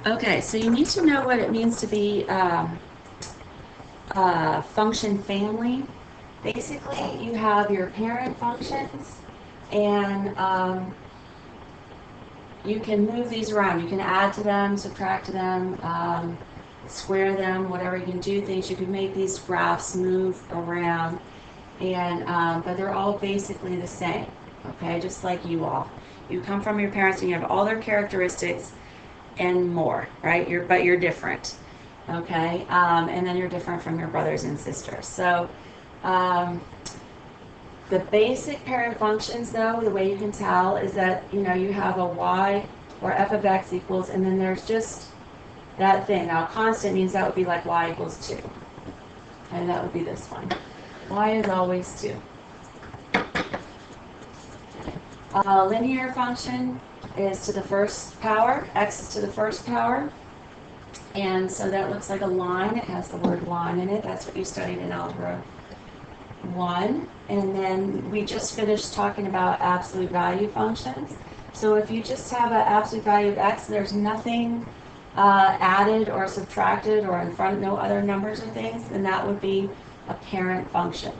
Okay, so you need to know what it means to be function family. Basically, you have your parent functions, and you can move these around. You can add to them, subtract to them, square them, whatever. You can do things. You can make these graphs move around, and but they're all basically the same. Okay, just like you all. You come from your parents, and you have all their characteristics and more, right? You're different. Okay, and then you're different from your brothers and sisters. So. Um, The basic parent functions, though, the way you can tell is that, you have a y or f of x equals, and then there's just that thing. Now, constant means that would be like y equals 2. And that would be this one. Y is always 2. Linear function is to the first power. X is to the first power. And so that looks like a line. It has the word line in it. That's what you studied in Algebra 1. And then we just finished talking about absolute value functions. So if you just have an absolute value of x, there's nothing added or subtracted or in front, no other numbers or things, then that would be a parent function.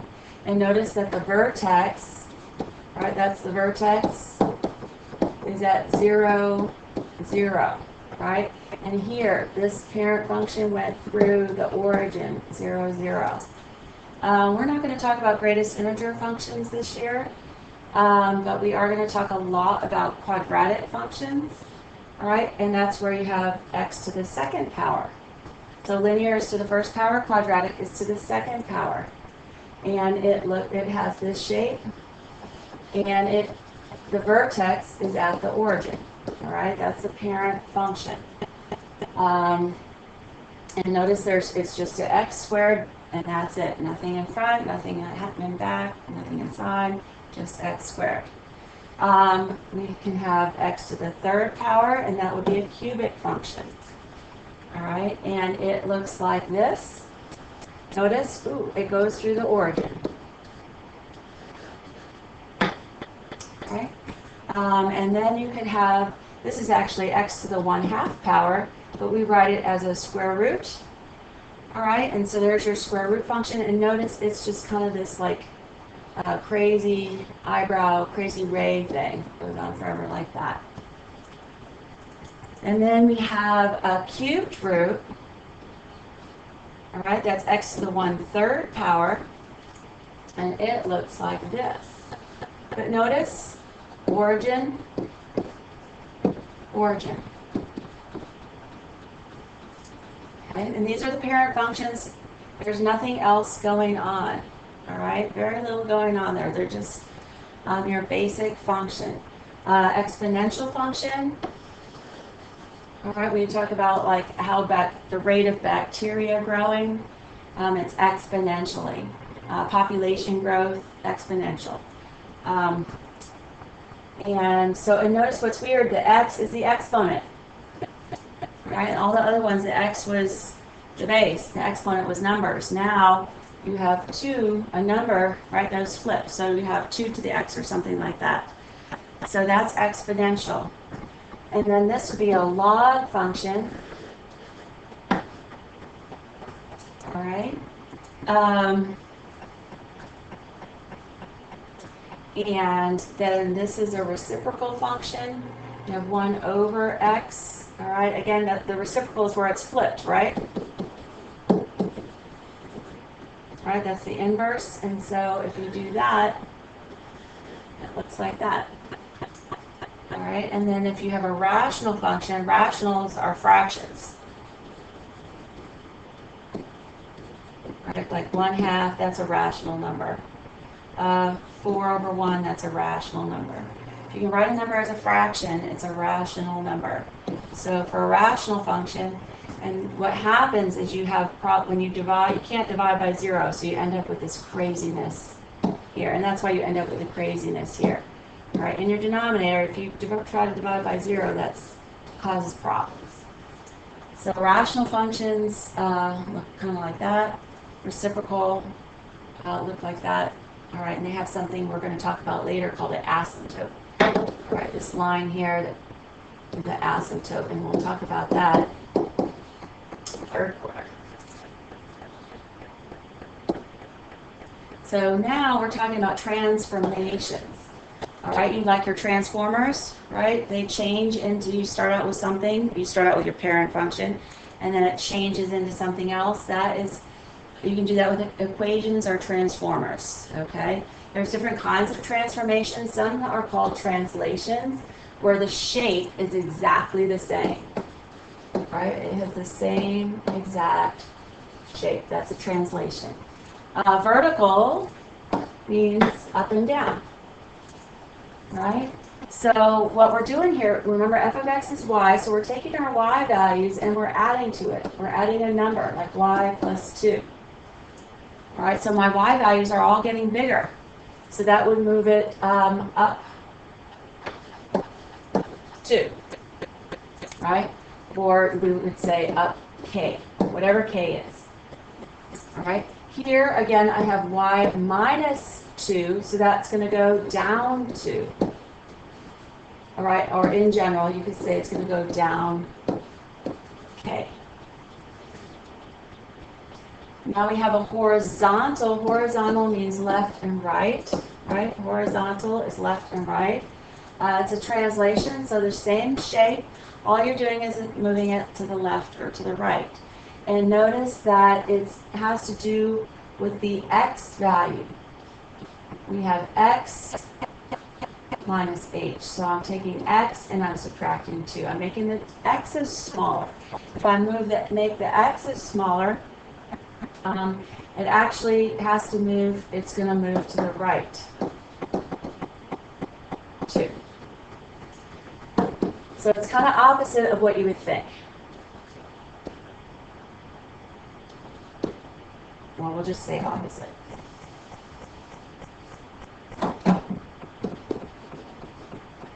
And notice that the vertex, right, that's the vertex, is at 0, 0, right? And here, this parent function went through the origin, 0, 0. We're not going to talk about greatest integer functions this year, but we are going to talk a lot about quadratic functions, all right? And that's where you have x to the second power. So linear is to the first power, quadratic is to the second power. And it has this shape, and the vertex is at the origin, all right? That's the parent function. And notice it's just an x squared, and that's it. Nothing in front, nothing in back, nothing inside, just x squared. We can have x to the third power, and that would be a cubic function. All right, and it looks like this. Notice, it goes through the origin. Okay, and then you can have, this is actually x to the 1/2 power, but we write it as a square root. All right, and so there's your square root function, and notice it's just kind of this like crazy eyebrow, crazy ray thing. Goes on forever like that. And then we have a cubed root. All right, that's x to the 1/3 power, and it looks like this. But notice, origin, origin. And these are the parent functions. There's nothing else going on. All right, very little going on there. They're just your basic function. Exponential function. All right, we talk about like how the rate of bacteria growing. It's exponentially. Population growth, exponential. And notice what's weird. The x is the exponent. Right? All the other ones, the x was the base, the exponent was numbers. Now you have 2, a number, right? Those flip. So you have 2 to the x or something like that. So that's exponential. And then this would be a log function. All right. And then this is a reciprocal function. You have 1 over x. All right, again, the reciprocal is where it's flipped, right? All right, that's the inverse. And so if you do that, it looks like that. All right, and then if you have a rational function, rationals are fractions. Right, like 1/2, that's a rational number. 4 over 1, that's a rational number. If you can write a number as a fraction, it's a rational number. So for a rational function, and what happens is you have when you divide, you can't divide by 0, so you end up with this craziness here, and that's why you end up with the craziness here. All right, in your denominator, if you try to divide by 0, that causes problems. So rational functions look kind of like that. Reciprocal look like that. All right, and they have something we're going to talk about later called an asymptote. All right, this line here that the asymptote, and we'll talk about that third quarter. So now we're talking about transformations. All right, you like your transformers, right? They change into, you start out with something, you start out with your parent function, and then it changes into something else. That is, you can do that with equations or transformers, okay? There's different kinds of transformations. Some are called translations, where the shape is exactly the same, right? It has the same exact shape. That's a translation. Vertical means up and down, right? So what we're doing here, remember f of x is y, so we're taking our y values and we're adding to it. We're adding a number, like y plus 2. All right, so my y values are all getting bigger. So that would move it up 2, right? Or we would say up k, whatever k is. All right, here again I have y minus 2, so that's going to go down 2. All right, or in general, you could say it's going to go down k. Now we have a horizontal. Horizontal means left and right, right? Horizontal is left and right. It's a translation, so the same shape. All you're doing is moving it to the left or to the right. And notice that it has to do with the x value. We have x minus h. So I'm taking x and I'm subtracting 2. I'm making the x's smaller. If I make the x's smaller, it actually has to move, it's going to move to the right, 2. So it's kind of opposite of what you would think. Well, we'll just say opposite.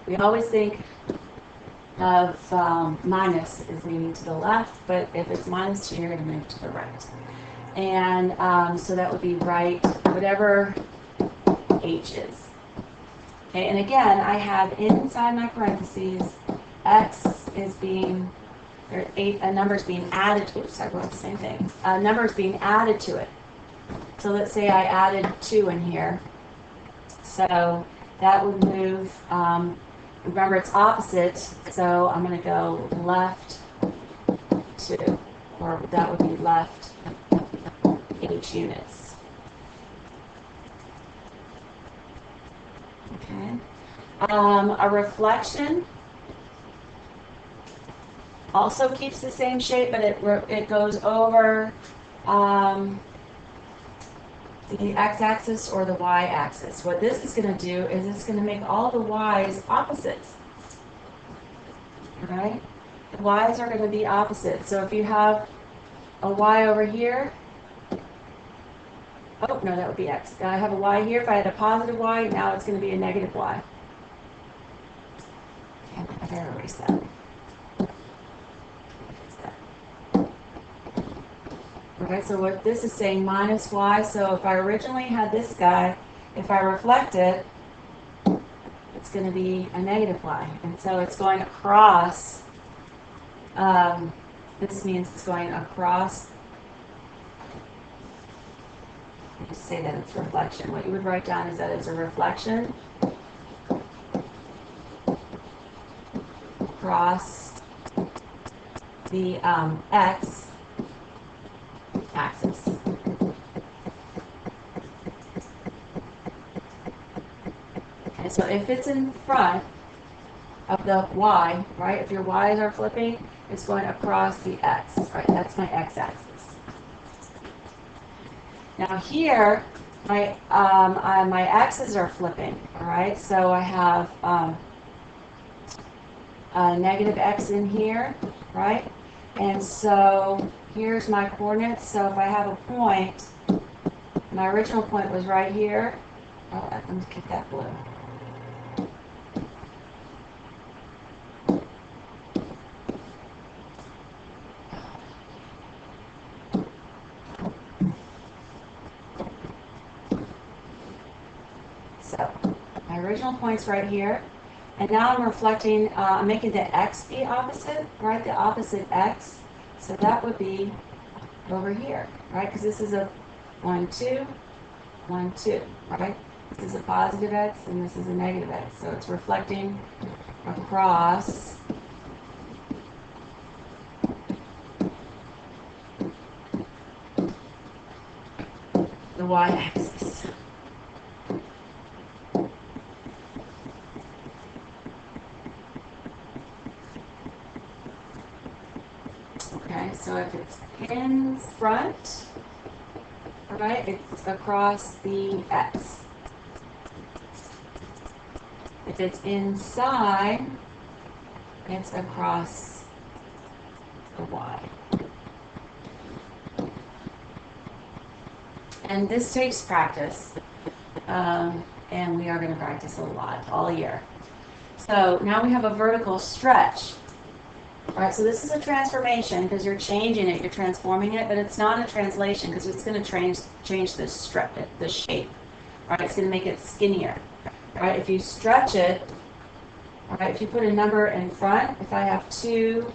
We always think of minus as leaning to the left, but if it's minus 2, you're going to move to the right. And so that would be right, whatever h is. Okay, and again, I have inside my parentheses, x is being, or a number is being added to, oops, I wrote the same thing. A number is being added to it. So let's say I added 2 in here. So that would move, remember it's opposite, so I'm going to go left 2, or that would be left h units. Okay. A reflection also keeps the same shape, but it goes over the x-axis or the y-axis. What this is going to do is it's going to make all the y's opposites. Right? The y's are going to be opposite. So if you have a y over here, oh, no, that would be x. I have a y here. If I had a positive y, now it's going to be a negative y. Okay, I better erase that. Okay, so what this is saying, minus y, so if I originally had this guy, if I reflect it, it's going to be a negative y. And so it's going across, this means it's going across, just say that it's reflection. What you would write down is that it's a reflection across the x axis. Okay, so if it's in front of the y, right, if your y's are flipping, it's going across the x, right, that's my x-axis. Now here, my x's are flipping, all right, so I have a negative x in here, right, and so here's my coordinates. So if I have a point, my original point was right here. Oh, let me get that blue. So my original point's right here. And now I'm reflecting, I'm making the x be opposite, right? The opposite x. So that would be over here, right? Because this is a 1, 2, 1, 2, right? This is a positive x and this is a negative x. So it's reflecting across the y-axis. Okay, so if it's in front, right, it's across the x. If it's inside, it's across the y. And this takes practice, and we are going to practice a lot all year. So now we have a vertical stretch. All right, so this is a transformation because you're changing it, you're transforming it, but it's not a translation because it's going to change the shape. All right, it's going to make it skinnier. All right, if you stretch it, all right, if you put a number in front, if I have 2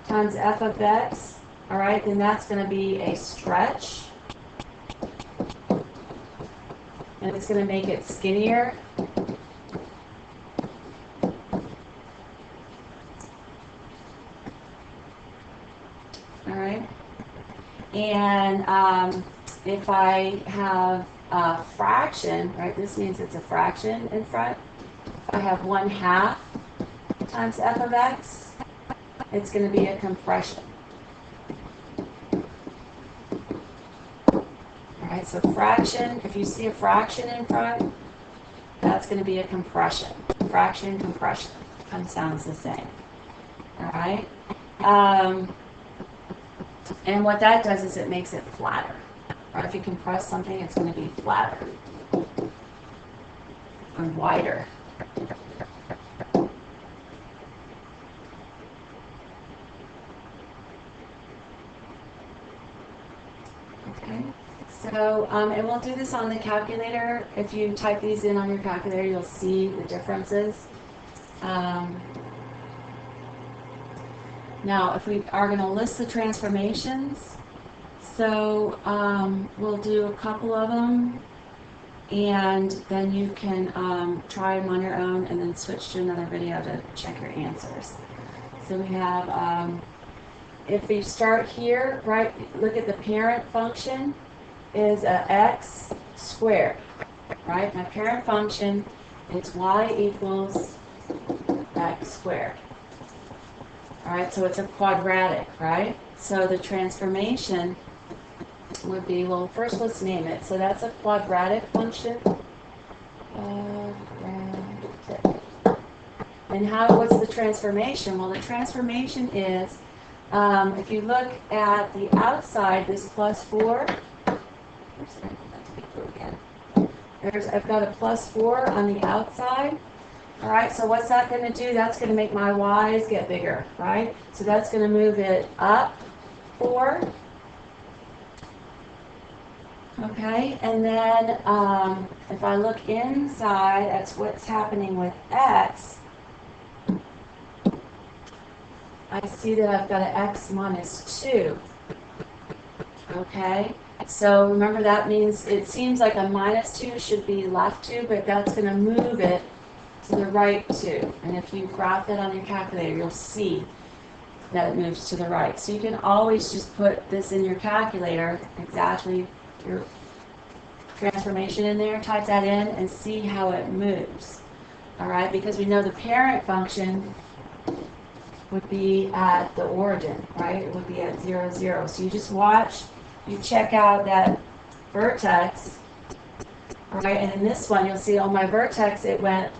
times f of x, all right, then that's going to be a stretch. And it's going to make it skinnier. All right. And if I have a fraction, right, this means it's a fraction in front. If I have 1/2 times f of x, it's going to be a compression. All right, so fraction, if you see a fraction in front, that's going to be a compression. Fraction, compression, kind of sounds the same. All right. And what that does is it makes it flatter. Or if you compress something, it's going to be flatter and wider. Okay. So, and we'll do this on the calculator. If you type these in on your calculator, you'll see the differences. Now, if we are going to list the transformations, so we'll do a couple of them, and then you can try them on your own and then switch to another video to check your answers. So we have, if we start here, right, look at the parent function is a x squared, right? My parent function is y equals x squared. All right, so it's a quadratic, right? So the transformation would be, well, first let's name it. So that's a quadratic function. And what's the transformation? Well, the transformation is, if you look at the outside, this +4, I've got a +4 on the outside. All right, so what's that going to do? That's going to make my y's get bigger, right? So that's going to move it up 4. Okay, and then if I look inside, that's what's happening with x. I see that I've got an x minus 2. Okay, so remember that means it seems like a -2 should be left 2, but that's going to move it to the right 2. And if you graph it on your calculator, you'll see that it moves to the right. So you can always just put this in your calculator, exactly your transformation in there, type that in, and see how it moves. All right, because we know the parent function would be at the origin, right? It would be at 0, 0. So you just watch, you check out that vertex, right? And in this one, you'll see on my vertex, it went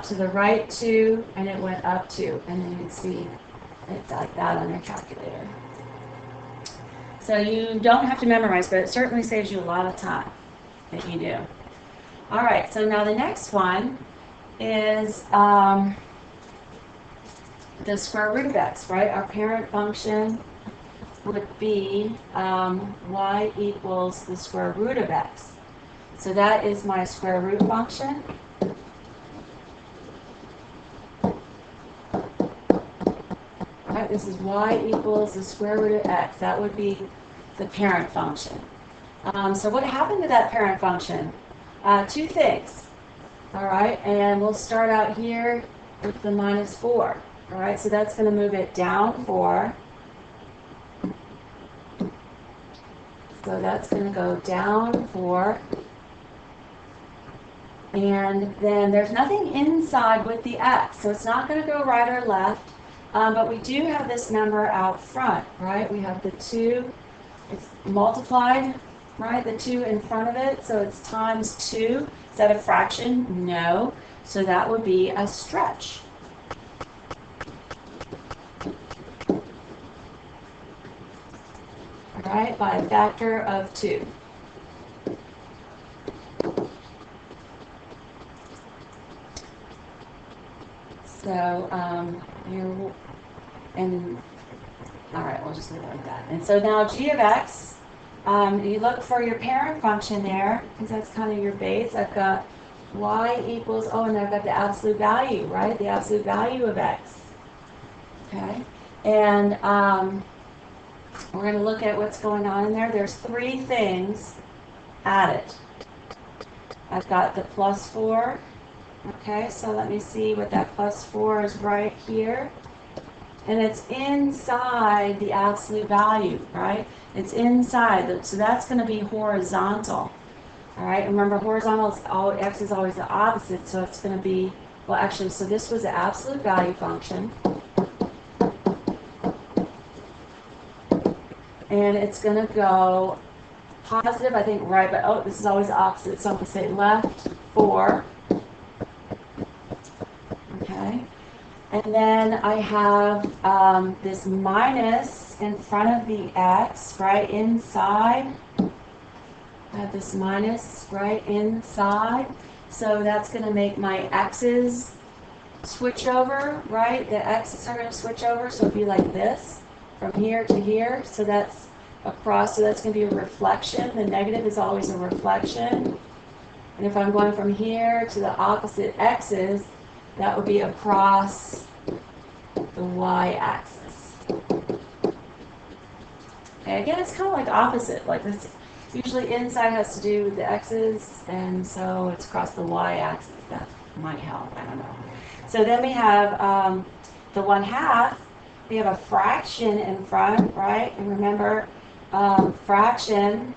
to the right 2, and it went up 2. And then you can see it's like that on your calculator. So you don't have to memorize, but it certainly saves you a lot of time if you do. All right, so now the next one is the square root of x, right? Our parent function would be y equals the square root of x. So that is my square root function. This is y equals the square root of x. That would be the parent function. So what happened to that parent function? Two things. All right, and we'll start out here with the minus 4. All right, so that's going to move it down 4. So that's going to go down 4. And then there's nothing inside with the x, so it's not going to go right or left. But we do have this number out front, right? We have the 2. It's multiplied, right? The 2 in front of it, so it's times 2. Is that a fraction? No. So that would be a stretch. All right, by a factor of 2. So here, and all right, we'll just leave it like that. And so now g of x, you look for your parent function there, because that's kind of your base. I've got y equals, oh, and I've got the absolute value, right? The absolute value of x. Okay, and we're going to look at what's going on in there. There's 3 things added. I've got the plus 4. Okay, so let me see what that plus 4 is right here. And it's inside the absolute value, right? It's inside, so that's going to be horizontal. All right, remember horizontal is x is always the opposite, so it's going to be, well actually, so this was the absolute value function. And it's going to go positive, I think, right, but oh, this is always the opposite, so I'm going to say left 4. Okay, and then I have this minus in front of the x, right, inside. I have this minus right inside, so that's going to make my x's switch over, right? The x's are going to switch over, so it'll be like this, from here to here, so that's across, so that's going to be a reflection. The negative is always a reflection. And if I'm going from here to the opposite x's, that would be across the y-axis. Okay, again, it's kind of like opposite. Like this, usually inside has to do with the x's, and so it's across the y-axis. That might help. I don't know. So then we have the 1/2. We have a fraction in front, right? And remember, fraction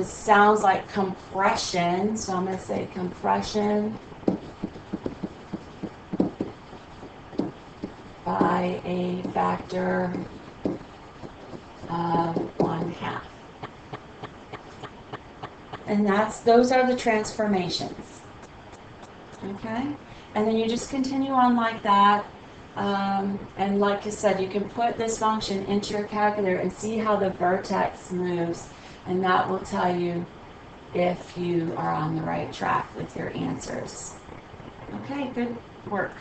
sounds like compression, so I'm going to say compression by a factor of 1/2. And those are the transformations. Okay? And then you just continue on like that. And like I said, you can put this function into your calculator and see how the vertex moves. And that will tell you if you are on the right track with your answers. Okay, good work.